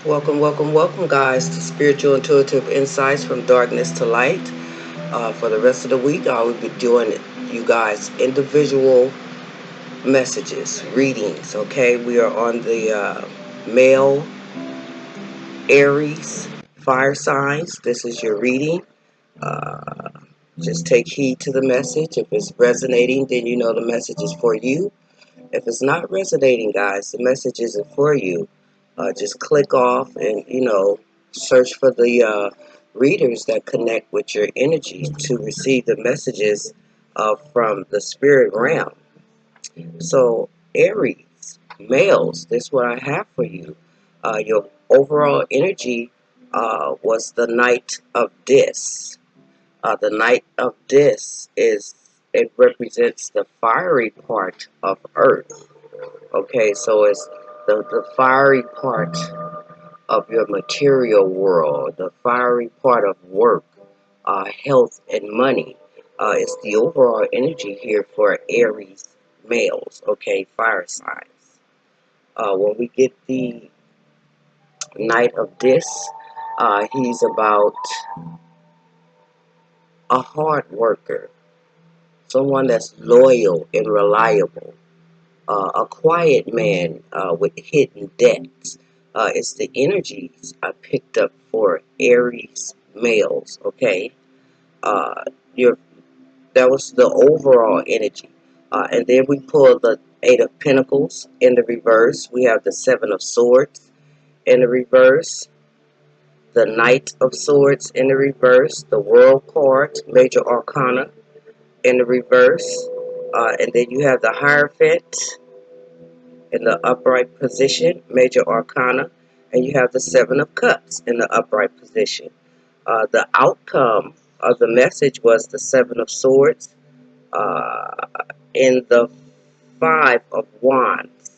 Welcome, welcome, welcome, guys, to Spiritual Intuitive Insights from Darkness to Light. For the rest of the week, I will be doing you guys individual messages, readings. Okay, we are on the male Aries fire signs. This is your reading. Just take heed to the message. If it's resonating, then you know the message is for you. If it's not resonating, guys, the message isn't for you. Just click off and, search for the readers that connect with your energy to receive the messages from the spirit realm. So, Aries, males, this is what I have for you. Your overall energy was the Knight of Dis. The Knight of Dis it represents the fiery part of Earth. Okay, so it's the fiery part of your material world, the fiery part of work, health, and money. It's the overall energy here for Aries males, okay, fire signs. When we get the Knight of Dis, he's about a hard worker, someone that's loyal and reliable. A quiet man with hidden depths. It's the energies I picked up for Aries males. Okay, uh, your that was the overall energy, and then we pull the Eight of Pentacles in the reverse. We have the Seven of Swords in the reverse, the Knight of Swords in the reverse, the World card, Major Arcana in the reverse, and then you have the Hierophant in the upright position, Major Arcana, and you have the Seven of Cups in the upright position. The outcome of the message was the Seven of Swords uh, in the Five of Wands.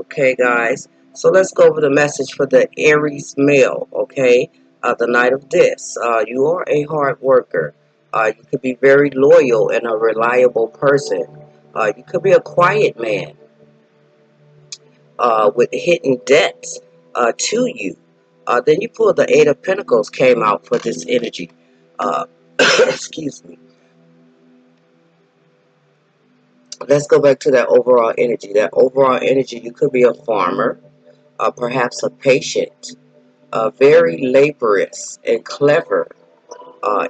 Okay, guys. So let's go over the message for the Aries male. Okay, the Knight of Dis. You are a hard worker. You could be very loyal and a reliable person. You could be a quiet man with hidden debts to you. Then you pull the Eight of Pentacles came out for this energy. Uh, excuse me. Let's go back to that overall energy. That overall energy, you could be a farmer, perhaps a patient, very laborious and clever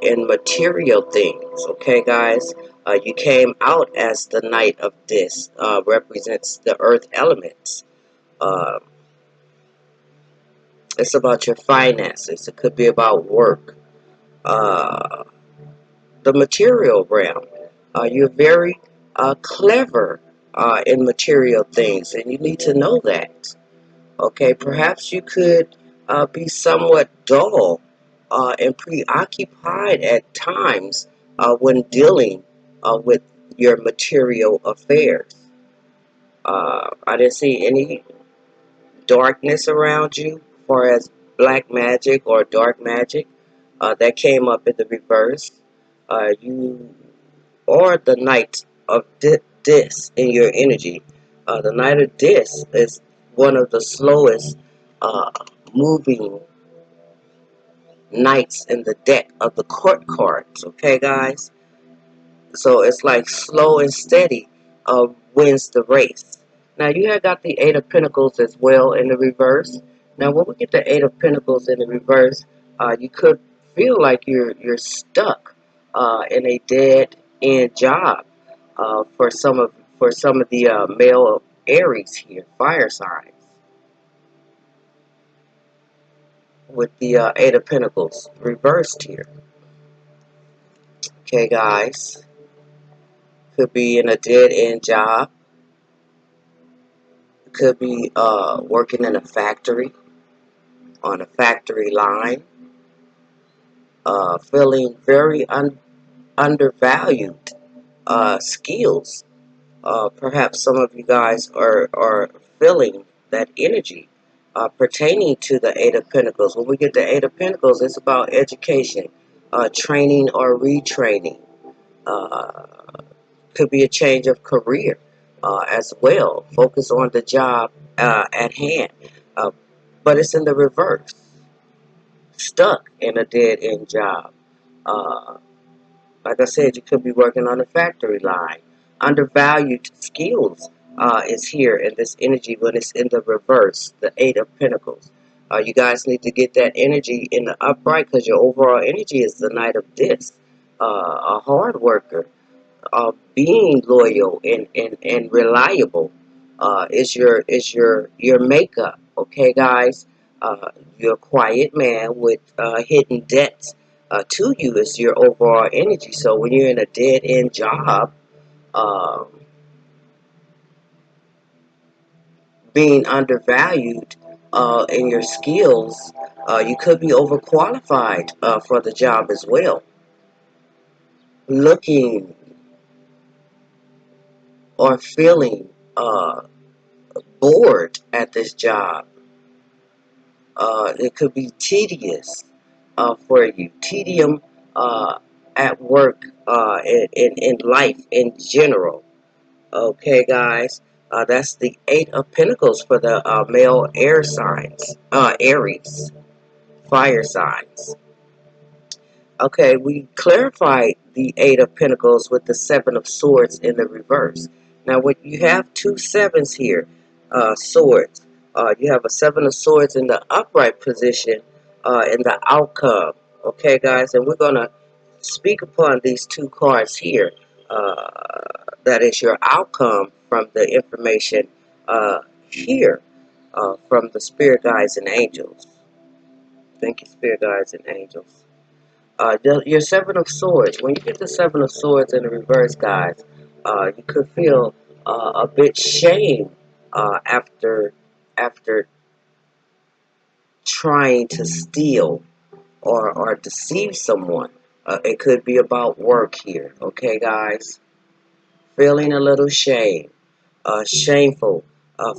in material things. Okay, guys? You came out as the Knight of Dis, represents the earth elements. Uh, It's about your finances. It could be about work. Uh, the material realm. You're very clever in material things, and you need to know that. Okay, perhaps you could be somewhat dull and preoccupied at times when dealing with your material affairs. I didn't see any darkness around you, as far as black magic or dark magic. That came up in the reverse. You are the Knight of Dis in your energy. The Knight of Dis is one of the slowest uh, moving knights in the deck of the court cards. Okay, guys? So it's like slow and steady wins the race. Now you have got the Eight of Pentacles as well in the reverse. Now when we get the Eight of Pentacles in the reverse, you could feel like you're stuck in a dead end job for some of the male Aries here, fire signs, with the Eight of Pentacles reversed here. Okay, guys, could be in a dead end job. Could be working in a factory, on a factory line, feeling very undervalued skills. Perhaps some of you guys are feeling that energy pertaining to the Eight of Pentacles. When we get the Eight of Pentacles, it's about education, training or retraining. Uh, could be a change of career. as well. Focus on the job at hand. Uh, but it's in the reverse. Stuck in a dead-end job. Uh, like I said, you could be working on a factory line. Undervalued skills is here in this energy when it's in the reverse, the Eight of Pentacles. You guys need to get that energy in the upright because your overall energy is the Knight of Discs. A hard worker, being loyal and reliable is your makeup. Okay, guys. You're a quiet man with hidden debts to you is your overall energy. So when you're in a dead end job, um, being undervalued in your skills, you could be overqualified for the job as well. Looking or feeling bored at this job. It could be tedious for you. Tedium at work, in life in general. Okay, guys. That's the Eight of Pentacles for the male air signs. Aries, fire signs. Okay, we clarified the Eight of Pentacles with the Seven of Swords in the reverse. Now, when you have two sevens here, swords, you have a Seven of Swords in the upright position in the outcome. Okay, guys, and we're going to speak upon these two cards here. That is your outcome from the information here from the Spirit Guides and Angels. Thank you, Spirit Guides and Angels. Your Seven of Swords. When you get the Seven of Swords in the reverse, guys, you could feel a bit shame after trying to steal or deceive someone. It could be about work here. Okay, guys, feeling a little shame. Shameful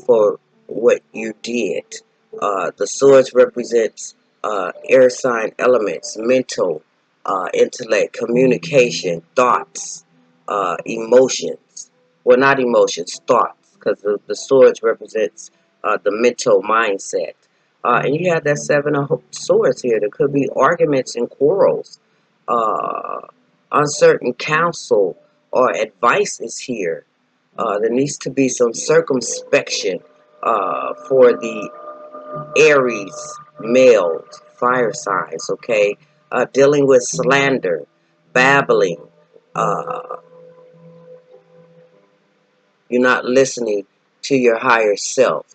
for what you did. The swords represents air sign elements, mental, intellect, communication, thoughts, emotions. Well, not emotions, thoughts, because the swords represents the mental mindset. And you have that Seven of Swords here. There could be arguments and quarrels. Uh, Uncertain counsel or advice is here. There needs to be some circumspection for the Aries male fire signs, okay? Dealing with slander, babbling. Uh, you're not listening to your higher self.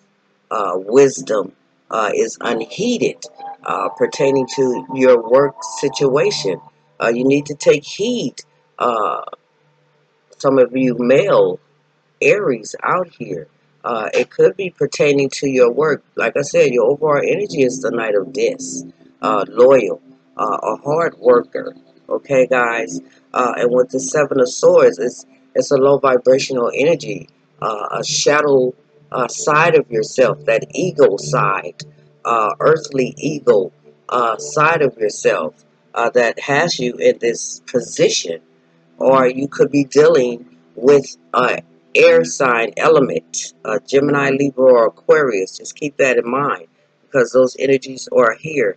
Wisdom is unheeded pertaining to your work situation. You need to take heed. Uh, some of you male Aries out here. It could be pertaining to your work. Like I said, your overall energy is the Knight of Discs. Loyal, a hard worker. Okay, guys. And with the Seven of Swords, it's a low vibrational energy, a shadow side of yourself, that ego side, earthly ego side of yourself that has you in this position, or you could be dealing with air sign element, Gemini, Libra, or Aquarius. Just keep that in mind because those energies are here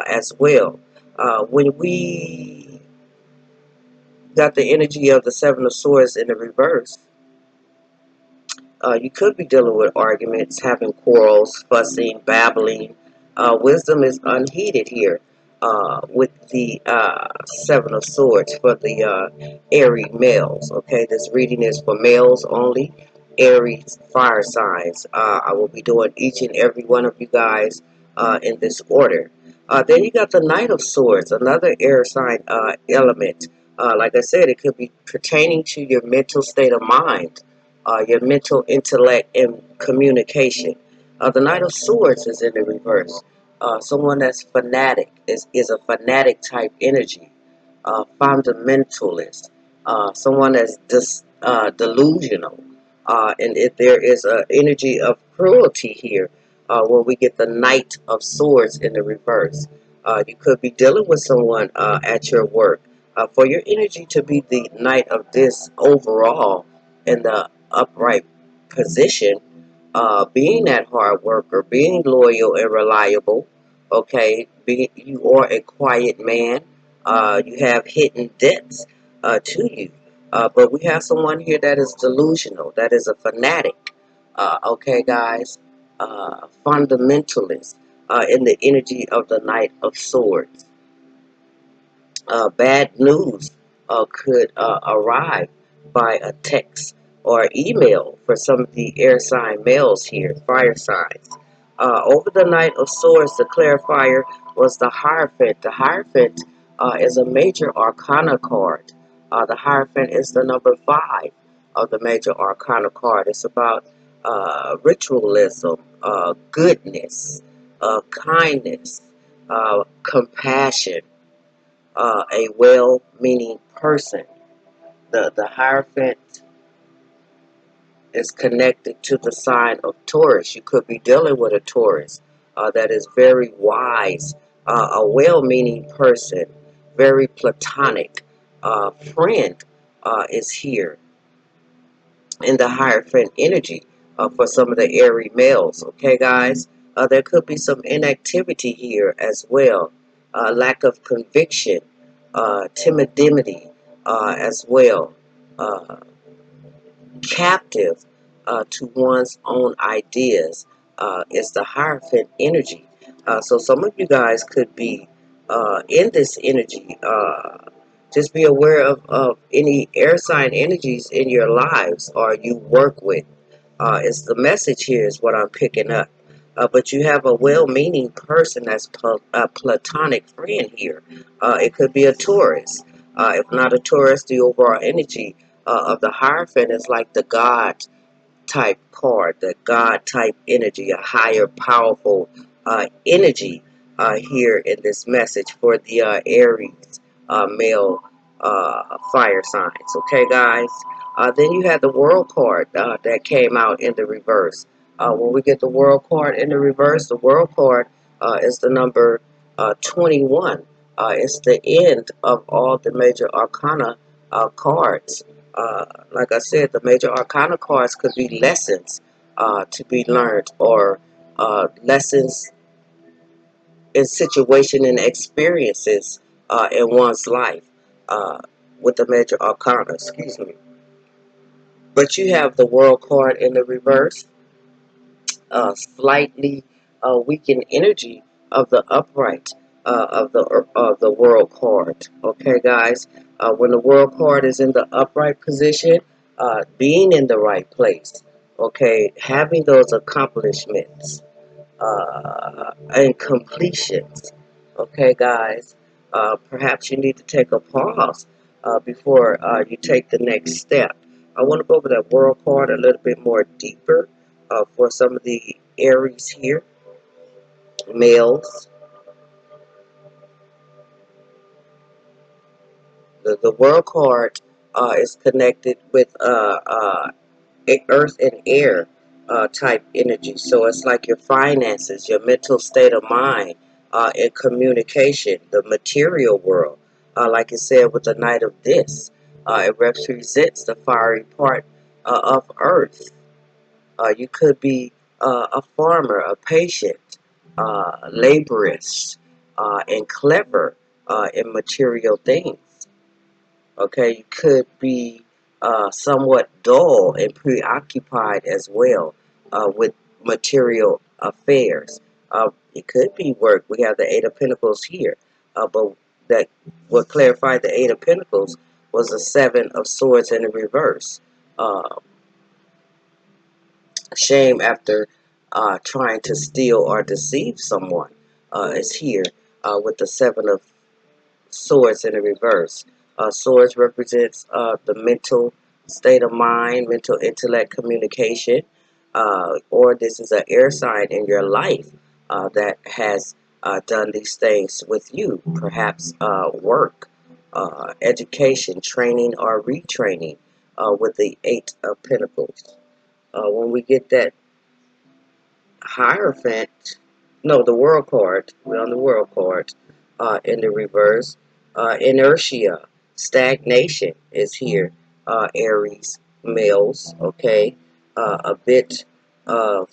as well. When we got the energy of the Seven of Swords in the reverse, you could be dealing with arguments, having quarrels, fussing, babbling. Wisdom is unheeded here with the Seven of Swords for the Aries males. Okay, this reading is for males only. Aries fire signs. I will be doing each and every one of you guys in this order. Then you got the Knight of Swords, another air sign element. Like I said, it could be pertaining to your mental state of mind, your mental intellect and communication. The Knight of Swords is in the reverse. Someone that's fanatic is a fanatic type energy, fundamentalist, someone that's delusional. And if there is an energy of cruelty here, when we get the Knight of Swords in the reverse, you could be dealing with someone at your work. For your energy to be the Knight of this overall in the upright position, being that hard worker, being loyal and reliable. Okay, you are a quiet man. You have hidden depths to you. But we have someone here that is delusional, that is a fanatic. Okay, guys, fundamentalist in the energy of the Knight of Swords. Bad news could arrive by a text or email for some of the air sign males here, fire signs. Over the Knight of Swords, the clarifier was the Hierophant. The Hierophant is a major arcana card. The Hierophant is the number 5 of the major arcana card. It's about ritualism, goodness, kindness, compassion, a well-meaning person. The Hierophant is connected to the sign of Taurus. You could be dealing with a Taurus that is very wise, a well-meaning person, very platonic. Friend is here in the Hierophant energy for some of the Aries males. Okay, guys? There could be some inactivity here as well. Lack of conviction, timidity as well. Captive to one's own ideas is the Hierophant energy. So some of you guys could be in this energy. Just be aware of any air sign energies in your lives or you work with. It's the message here is what I'm picking up. But you have a well-meaning person that's a platonic friend here. It could be a Taurus. If not a Taurus, the overall energy of the Hierophant is like the God type card, the God type energy, a higher, powerful energy here in this message for the Aries male fire signs. Okay, guys? Then you had the World card that came out in the reverse. When we get the World card in the reverse, the World card is the number 21. It's the end of all the major arcana cards. Like I said, the major arcana cards could be lessons to be learned or lessons in situation and experiences in one's life uh, with the major arcana, excuse me. But you have the world card in the reverse, slightly weakened energy of the upright of the world card. Okay, guys. When the world card is in the upright position, being in the right place. Okay, having those accomplishments and completions. Okay, guys. Perhaps you need to take a pause before you take the next step. I want to go over that world card a little bit more deeper for some of the Aries here, males. The world card is connected with earth and air type energy. So it's like your finances, your mental state of mind, and communication, the material world. Like it said with the Knight of this, it represents the fiery part of earth. You could be a farmer, a patient, laborious, and clever in material things. Okay, you could be somewhat dull and preoccupied as well with material affairs. It could be work. We have the Eight of Pentacles here, but that what clarified the Eight of Pentacles was the Seven of Swords in the reverse. Shame after trying to steal or deceive someone is here with the Seven of Swords in the reverse. Swords represents the mental state of mind, mental intellect, communication, or this is an air sign in your life that has done these things with you. Perhaps work, education, training, or retraining with the Eight of Pentacles. When we get that Hierophant, no, the World card. We're on the World card in the reverse. Inertia, stagnation is here, Aries males, okay, a bit of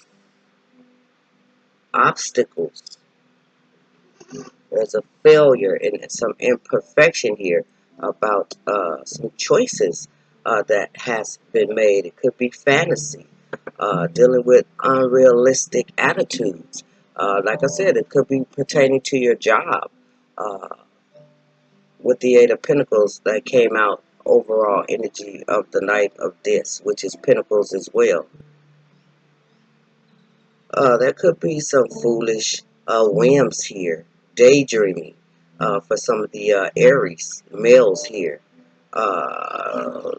obstacles. There's a failure and some imperfection here about some choices that has been made. It could be fantasy, dealing with unrealistic attitudes. Like I said, it could be pertaining to your job. Uh, with the Eight of Pentacles that came out, overall energy of the Knight of Discs, which is Pentacles as well. There could be some foolish whims here, daydreaming for some of the Aries males here. Uh,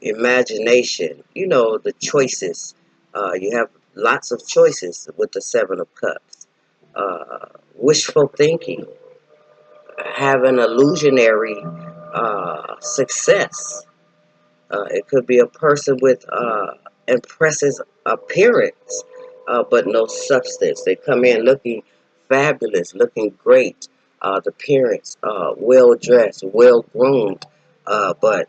Imagination, you know, the choices. You have lots of choices with the Seven of Cups. Wishful thinking, have an illusionary success. It could be a person with impressive appearance, but no substance. They come in looking fabulous, looking great. The parents, well dressed, well groomed, but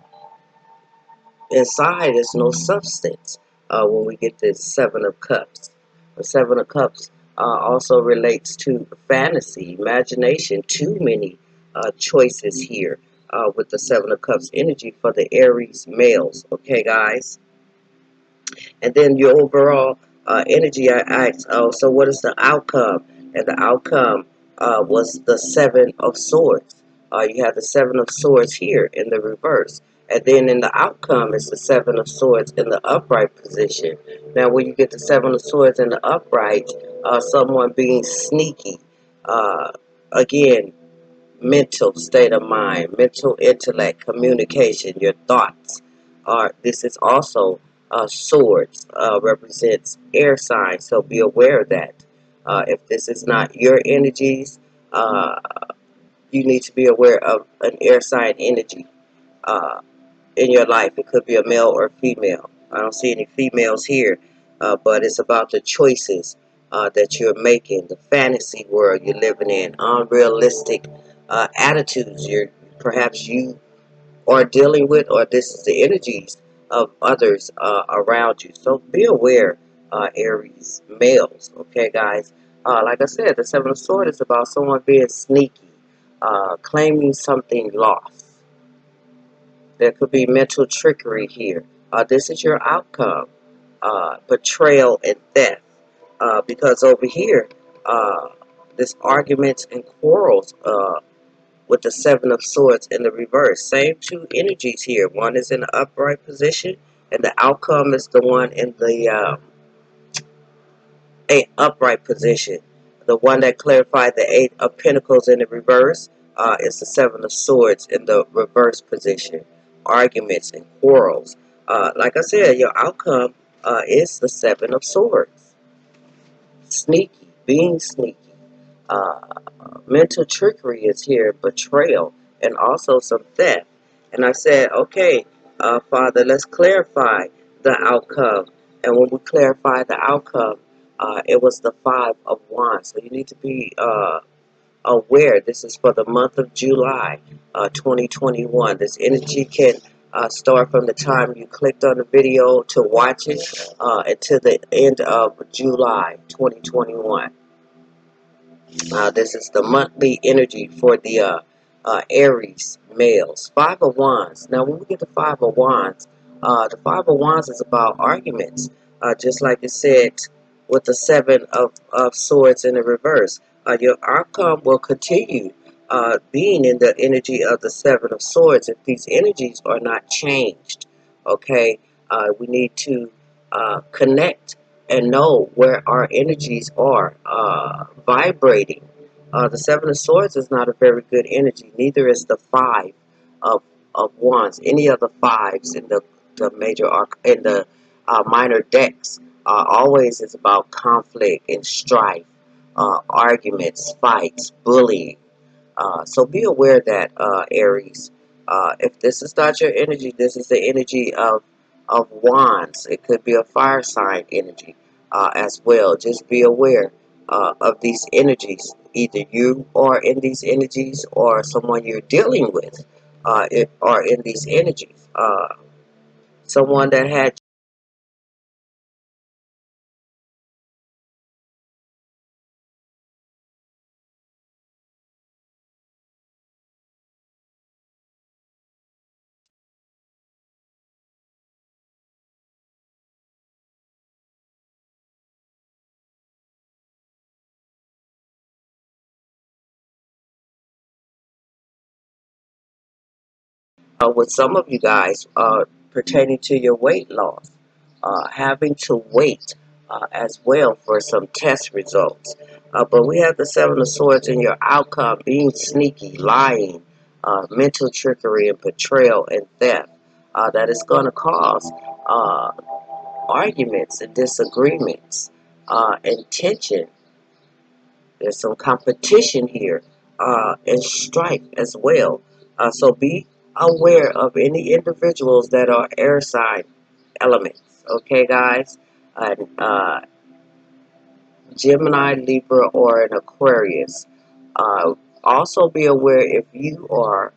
inside there's no substance. When we get the Seven of Cups, the Seven of Cups also relates to fantasy, imagination. Too many choices here with the Seven of Cups energy for the Aries males. Okay, guys. And then your overall energy, I asked, oh, so what is the outcome? And the outcome was the Seven of Swords. You have the Seven of Swords here in the reverse. And then in the outcome is the Seven of Swords in the upright position. Now, when you get the Seven of Swords in the upright, someone being sneaky. Uh, again, mental state of mind, mental intellect, communication, your thoughts. This is also swords, represents air signs, so be aware of that. If this is not your energies, uh, you need to be aware of an air sign energy in your life. It could be a male or female. I don't see any females here, but it's about the choices that you're making, the fantasy world you're living in, unrealistic attitudes perhaps you are dealing with, or this is the energies of others around you. So be aware, Aries males. Okay, guys. Like I said, the Seven of Swords is about someone being sneaky, claiming something lost. There could be mental trickery here. This is your outcome. Betrayal and theft. Because over here, uh, this arguments and quarrels with the Seven of Swords in the reverse. Same two energies here. One is in the upright position, and the outcome is the one in the upright position. The one that clarified the Eight of Pentacles in the reverse is the Seven of Swords in the reverse position. Arguments and quarrels. Like I said, your outcome is the Seven of Swords. Sneaky, being sneaky. Uh, Mental trickery is here, betrayal, and also some theft. And I said, okay, Father, let's clarify the outcome. And when we clarify the outcome, it was the Five of Wands. So you need to be aware. This is for the month of July 2021. This energy can start from the time you clicked on the video to watch it until the end of July 2021. This is the monthly energy for the Aries males. Five of Wands. Now, when we get the Five of Wands, the Five of Wands is about arguments, just like it said with the Seven of Swords in the reverse. Your outcome will continue being in the energy of the Seven of Swords if these energies are not changed. Okay, we need to connect and know where our energies are vibrating. The Seven of Swords is not a very good energy. Neither is the Five of Wands. Any of the fives in the major arc in the minor decks always is about conflict and strife, arguments, fights, bullying. So be aware that Aries, if this is not your energy, this is the energy of wands. It could be a fire sign energy as well. Just be aware of these energies. Either you are in these energies or someone you're dealing with are in these energies. someone that had with some of you guys pertaining to your weight loss, having to wait as well for some test results. But we have the Seven of Swords in your outcome being sneaky, lying, mental trickery and betrayal and theft. That is going to cause uh, arguments and disagreements and tension. There's some competition here and strife as well. So be aware of any individuals that are air sign elements. Okay, guys? Gemini, Libra, or an Aquarius. Also be aware if you are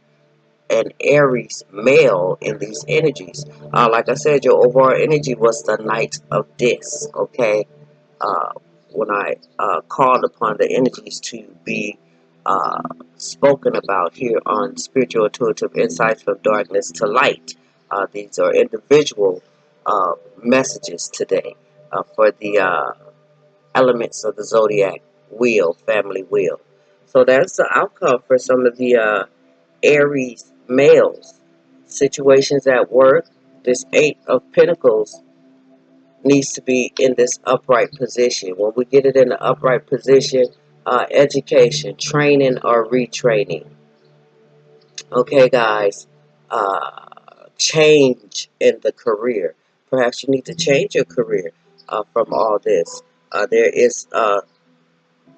an Aries male in these energies. Like I said, your overall energy was the Knight of Discs. Okay, uh, when I called upon the energies to be uh, spoken about here on Spiritual Intuitive Insights from Darkness to Light. These are individual messages today for the elements of the zodiac wheel, family wheel. So that's the outcome for some of the Aries males. Situations at work, this Eight of Pentacles needs to be in this upright position. When we get it in the upright position, education, training, or retraining. Okay, guys, change in the career. Perhaps you need to change your career from all this. There is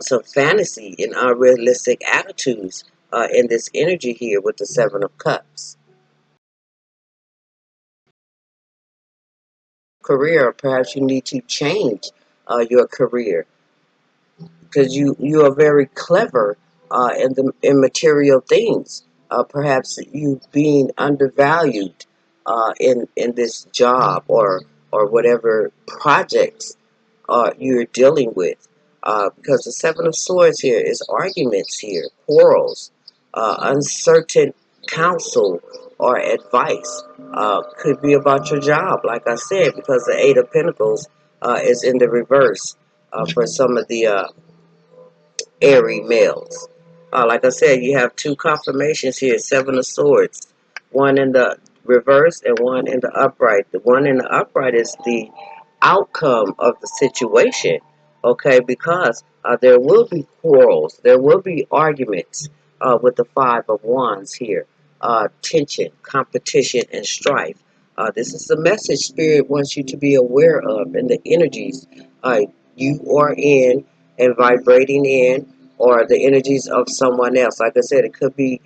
some fantasy and unrealistic attitudes in this energy here with the Seven of Cups. Career, perhaps you need to change your career because you are very clever in material things. Perhaps you being undervalued in this job or whatever projects you're dealing with. Because the Seven of Swords here is arguments here, quarrels, uncertain counsel or advice. Could be about your job, like I said, because the Eight of Pentacles is in the reverse for some of the Aries males. Like I said, you have two confirmations here, Seven of Swords, one in the reverse and one in the upright. The one in the upright is the outcome of the situation, okay, because there will be quarrels, there will be arguments with the Five of Wands here, tension, competition, and strife. This is the message Spirit wants you to be aware of and the energies you are in and vibrating in, or the energies of someone else. Like I said, it could be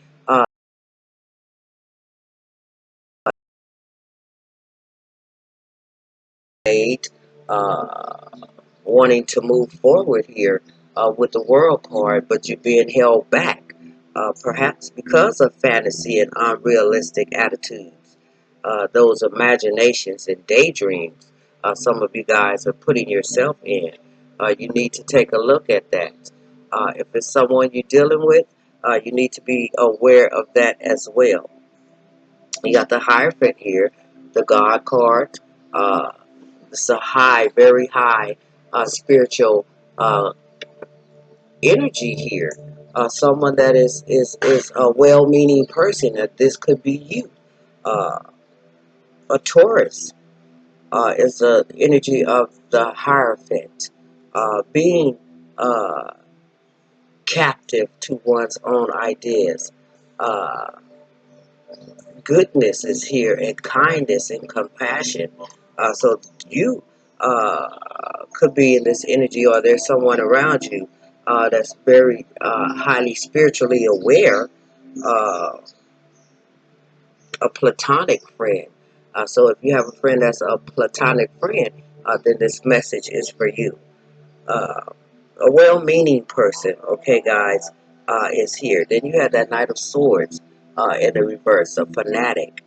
made, uh, wanting to move forward here with the World card, but you're being held back, perhaps because of fantasy and unrealistic attitudes. Those imaginations and daydreams some of you guys are putting yourself in. You need to take a look at that. If it's someone you're dealing with, you need to be aware of that as well. You got the Hierophant here, the God card. Uh, it's a high, very high spiritual uh, energy here. Someone that is a well-meaning person. That this could be you. Uh, a Taurus is the energy of the Hierophant, being uh, captive to one's own ideas. Uh, Goodness is here, and kindness and compassion. So you could be in this energy, or there's someone around you that's very highly spiritually aware, uh, a platonic friend. So if you have a friend that's a platonic friend, then this message is for you. Uh, a well-meaning person, okay, guys, is here. Then you have that Knight of Swords in the reverse, a fanatic.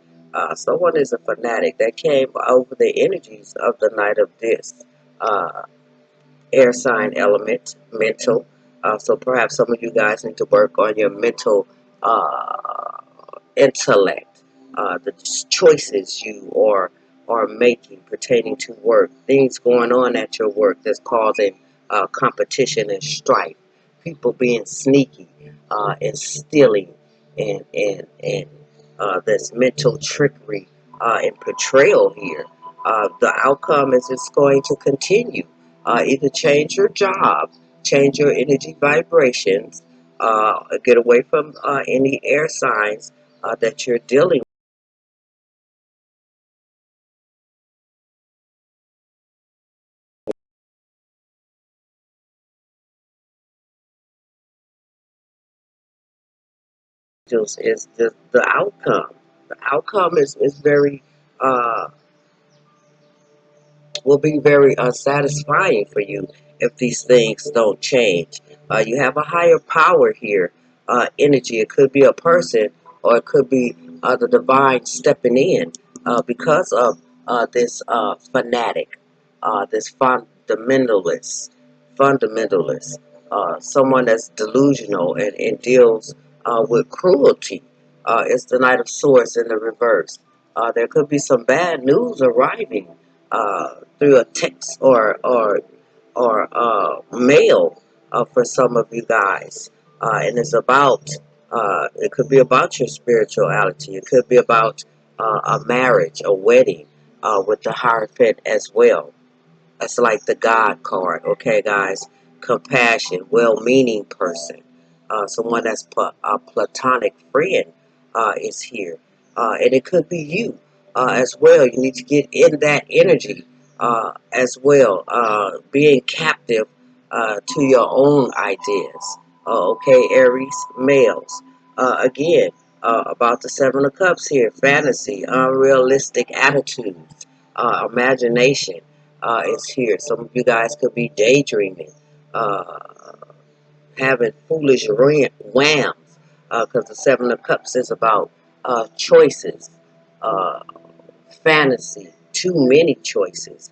Someone is a fanatic that came over the energies of the night of this uh, air sign element, mental. So perhaps some of you guys need to work on your mental intellect, the choices you are making pertaining to work, things going on at your work that's causing competition and strife, people being sneaky and stealing and this mental trickery and portrayal here. The outcome is it's going to continue. Either change your job, change your energy vibrations, get away from any air signs that you're dealing with is the outcome. The outcome is very uh, will be very unsatisfying for you if these things don't change. You have a higher power here, energy. It could be a person or it could be the divine stepping in because of this fanatic, this fundamentalist, someone that's delusional and deals with cruelty. It's the Knight of Swords in the reverse. There could be some bad news arriving through a text or mail for some of you guys, and it's about it could be about your spirituality. It could be about a marriage, a wedding with the Hierophant as well. That's like the God card, okay, guys? Compassion, well-meaning person, someone that's a platonic friend is here, and it could be you as well. You need to get in that energy as well, being captive to your own ideas. Okay, Aries males. Again, about the Seven of Cups here: fantasy, unrealistic attitudes, imagination is here. Some of you guys could be daydreaming, uh, having foolish whams, because the Seven of Cups is about choices, uh, fantasy, too many choices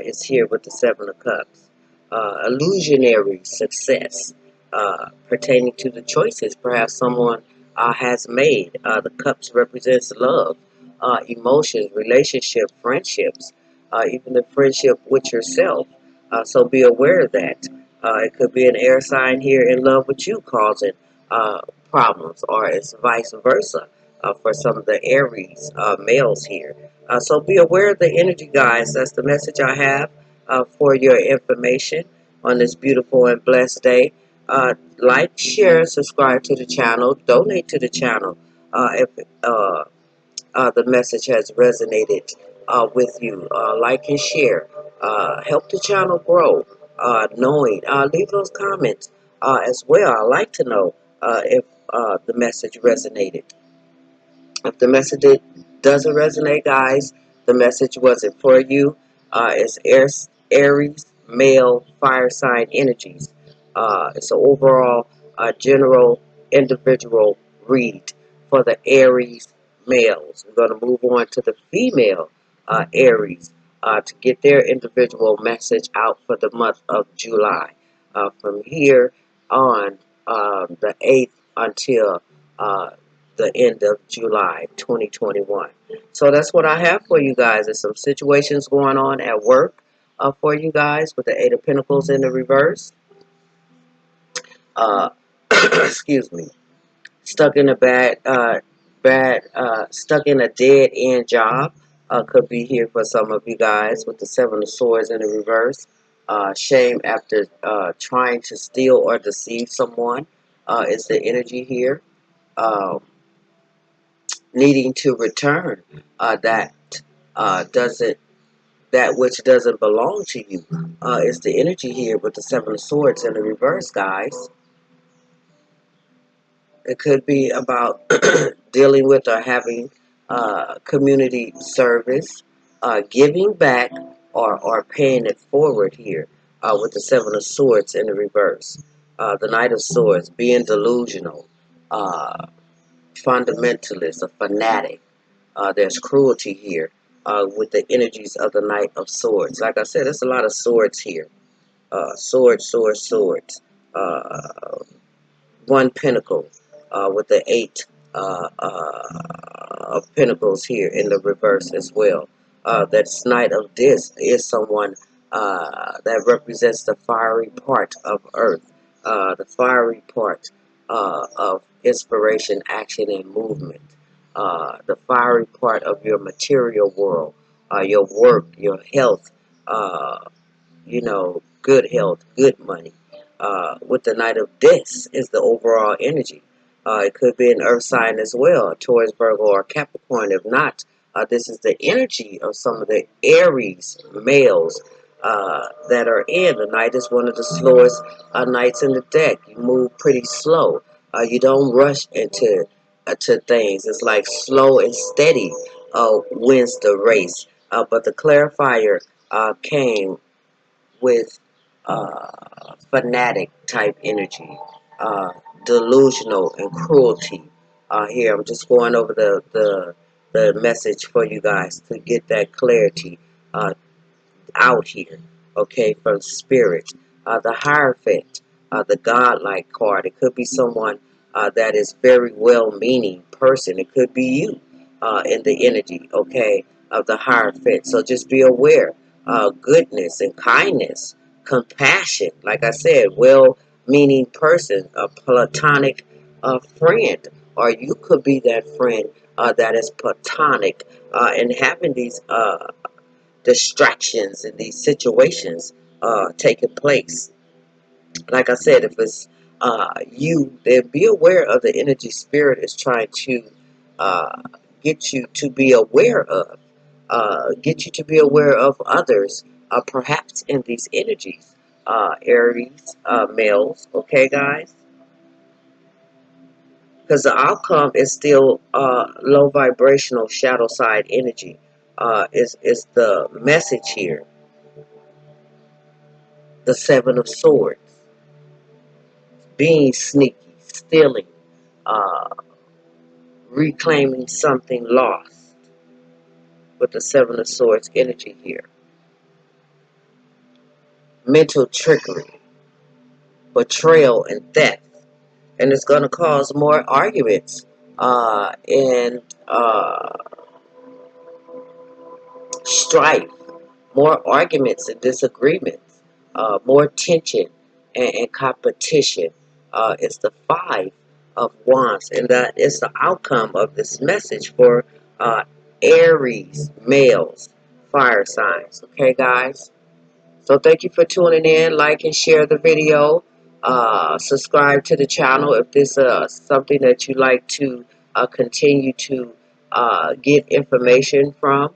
is here with the Seven of Cups. Illusionary success pertaining to the choices perhaps someone has made. The cups represents love, emotions, relationship, friendships, even the friendship with yourself. So be aware of that. It could be an air sign here in love with you causing uh, problems, or it's vice versa for some of the Aries males here. So be aware of the energy, guys. That's the message I have for your information on this beautiful and blessed day. Like, share, subscribe to the channel, donate to the channel if the message has resonated with you. Like and share. Help the channel grow. Knowing, leave those comments as well. I like to know if the message resonated. If the message doesn't resonate, guys, the message wasn't for you. It's Aries male fire sign energies. It's an overall general individual read for the Aries males. We're going to move on to the female Aries to get their individual message out for the month of July. From here on the 8th until the end of July 2021. So that's what I have for you guys. There's some situations going on at work for you guys with the Eight of Pentacles in the reverse. Uh, excuse me. Stuck in a stuck in a dead end job could be here for some of you guys with the Seven of Swords in the reverse. Shame after trying to steal or deceive someone is the energy here. Um, Needing to return that doesn't that which doesn't belong to you is the energy here with the Seven of Swords in the reverse, guys. It could be about dealing with or having community service, giving back, or paying it forward here with the Seven of Swords in the reverse. The Knight of Swords being delusional, uh, fundamentalist, a fanatic, There's cruelty here with the energies of the Knight of Swords. Like I said, there's a lot of swords here. Swords, swords, swords. One pentacle with the eight of pentacles here in the reverse as well. That Knight of Disc is someone that represents the fiery part of earth, the fiery part of inspiration, action, and movement, the fiery part of your material world, your work, your health, uh, good health, good money. With the Knight of Discs is the overall energy. It could be an Earth sign as well, Taurus, Virgo, or Capricorn. If not, this is the energy of some of the Aries males that are in. The Knight is one of the slowest knights in the deck. You move pretty slow. You don't rush into to things. It's like slow and steady wins the race. But the clarifier came with fanatic type energy, uh, delusional and cruelty. Here, I'm just going over the message for you guys to get that clarity. Out here, okay, from spirit. The Hierophant, the godlike card. It could be someone that is very well-meaning person. It could be you in the energy, okay, of the Hierophant. So just be aware. Goodness and kindness, compassion. Like I said, well-meaning person, a platonic friend, or you could be that friend that is platonic and having these distractions in these situations taking place. Like I said, if it's you, then be aware of the energy spirit is trying to uh, get you to be aware of, get you to be aware of others, perhaps in these energies. Aries males, okay, guys? Because the outcome is still low vibrational shadow side energy. Is the message here? The Seven of Swords, being sneaky, stealing, uh, reclaiming something lost with the Seven of Swords energy here. Mental trickery, betrayal, and theft. And it's going to cause more arguments and strife, more arguments and disagreements, more tension and competition. It's the Five of Wands, and that is the outcome of this message for uh, Aries males, fire signs. Okay, guys? So thank you for tuning in. Like and share the video. Subscribe to the channel if this is something that you like to continue to get information from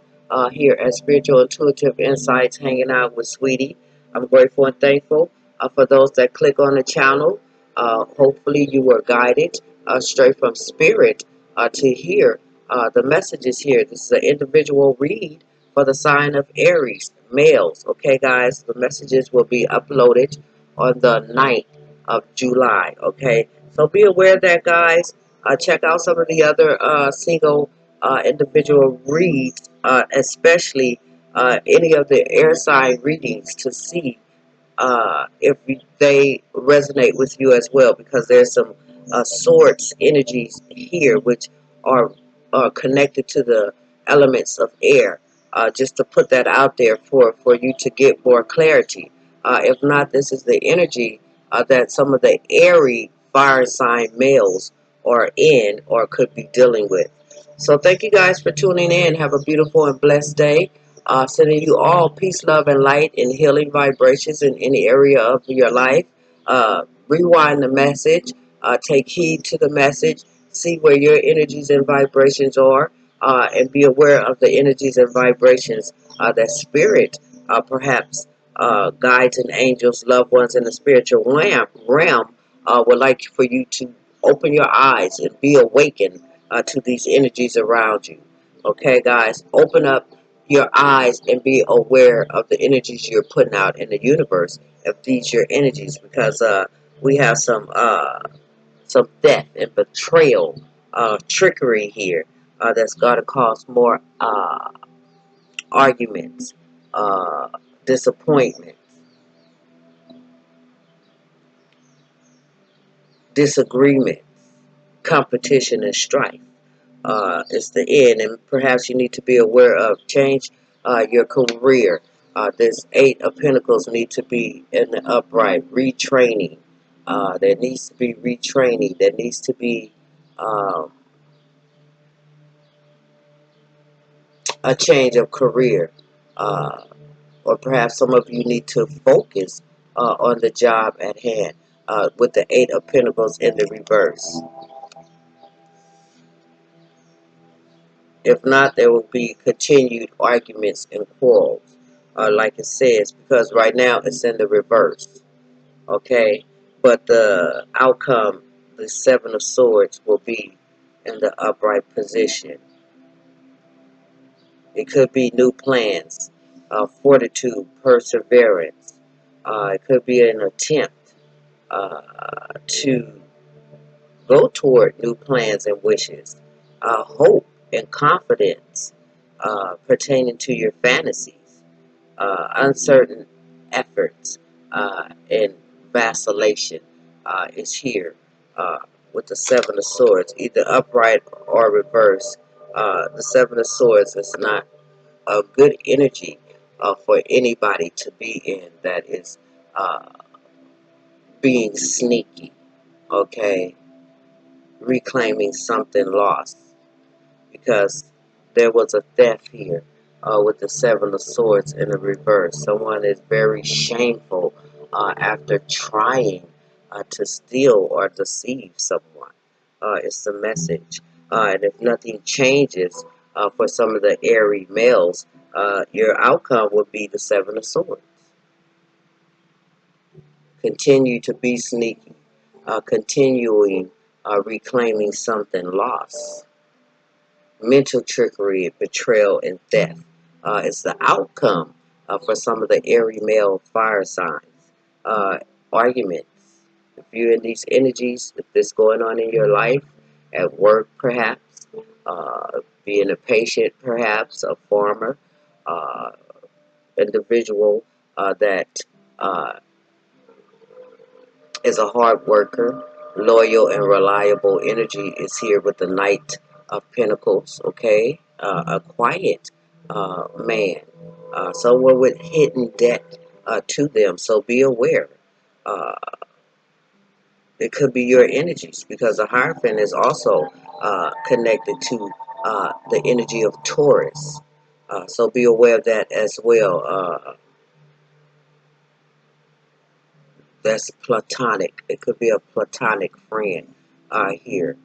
here at Spiritual Intuitive Insights, hanging out with Sweetie. I'm grateful and thankful for those that click on the channel. Hopefully you were guided straight from Spirit to hear the messages here. This is an individual read for the sign of Aries males. Okay, guys, the messages will be uploaded on the 9th of July. Okay, so be aware of that, guys. Check out some of the other single individual reads, especially any of the air sign readings to see if they resonate with you as well, because there's some swords energies here which are connected to the elements of air. Just to put that out there for you to get more clarity. If not, this is the energy that some of the airy fire sign males are in or could be dealing with. So thank you guys for tuning in. Have a beautiful and blessed day. Sending you all peace, love, and light and healing vibrations in any area of your life. Rewind the message. Take heed to the message. See where your energies and vibrations are. And be aware of the energies and vibrations that spirit, perhaps guides and angels, loved ones in the spiritual realm would like for you to open your eyes and be awakened to these energies around you. Okay, guys, open up your eyes and be aware of the energies you're putting out in the universe. If these your energies, because we have some theft and betrayal, trickery here. that's going to cause more arguments, disappointment, disagreement, competition, and strife. Is the end, and perhaps you need to be aware of change your career. This Eight of Pentacles need to be in the upright, retraining. There needs to be retraining. There needs to be um, a change of career. Uh, or perhaps some of you need to focus on the job at hand with the Eight of Pentacles in the reverse. If not, there will be continued arguments and quarrels, like it says, because right now it's in the reverse, okay? But the outcome, the Seven of Swords, will be in the upright position. It could be new plans, fortitude, perseverance. It could be an attempt to go toward new plans and wishes, hope and confidence pertaining to your fantasies, uncertain efforts, and vacillation is here with the Seven of Swords, either upright or reverse. The Seven of Swords is not a good energy for anybody to be in that is uh, being sneaky, okay? Reclaiming something lost, because there was a theft here with the Seven of Swords in the reverse. Someone is very shameful after trying to steal or deceive someone. It's the message. And if nothing changes for some of the Aries males, your outcome would be the Seven of Swords. Continue to be sneaky, continuing reclaiming something lost. Mental trickery, betrayal, and theft is the outcome for some of the Aries male fire signs. Arguments. If you're in these energies, if this is going on in your life, at work perhaps, being a patient perhaps, a farmer, uh, individual that is a hard worker, loyal and reliable energy is here with the Knight of Pentacles, okay? A quiet man, someone with hidden debt to them, so be aware. Uh, it could be your energies, because the Hierophant is also connected to the energy of Taurus. So be aware of that as well. That's platonic. It could be a platonic friend here.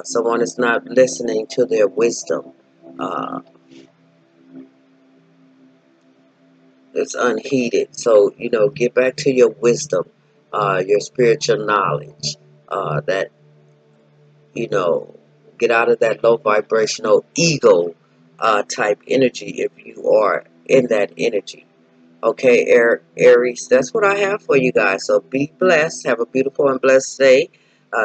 Someone is not listening to their wisdom. Uh, it's unheeded. So, get back to your wisdom, your spiritual knowledge. That, you know, get out of that low vibrational ego type energy if you are in that energy. Okay, Aries, that's what I have for you guys. So be blessed. Have a beautiful and blessed day.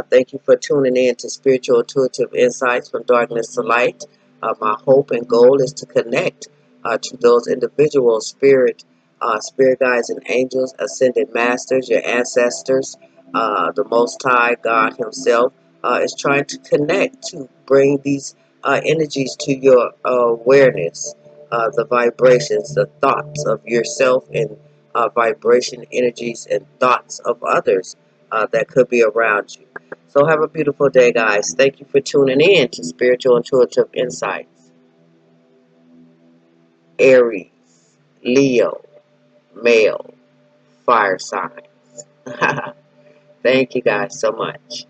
Thank you for tuning in to Spiritual Intuitive Insights from Darkness to Light. My hope and goal is to connect to those individual spirit guides and angels, ascended masters, your ancestors, the Most High God Himself is trying to connect to bring these energies to your awareness, the vibrations, the thoughts of yourself, and vibration energies and thoughts of others that could be around you. So have a beautiful day, guys. Thank you for tuning in to Spiritual Intuitive Insights. Aries, Leo, male, fire sign. Thank you guys so much.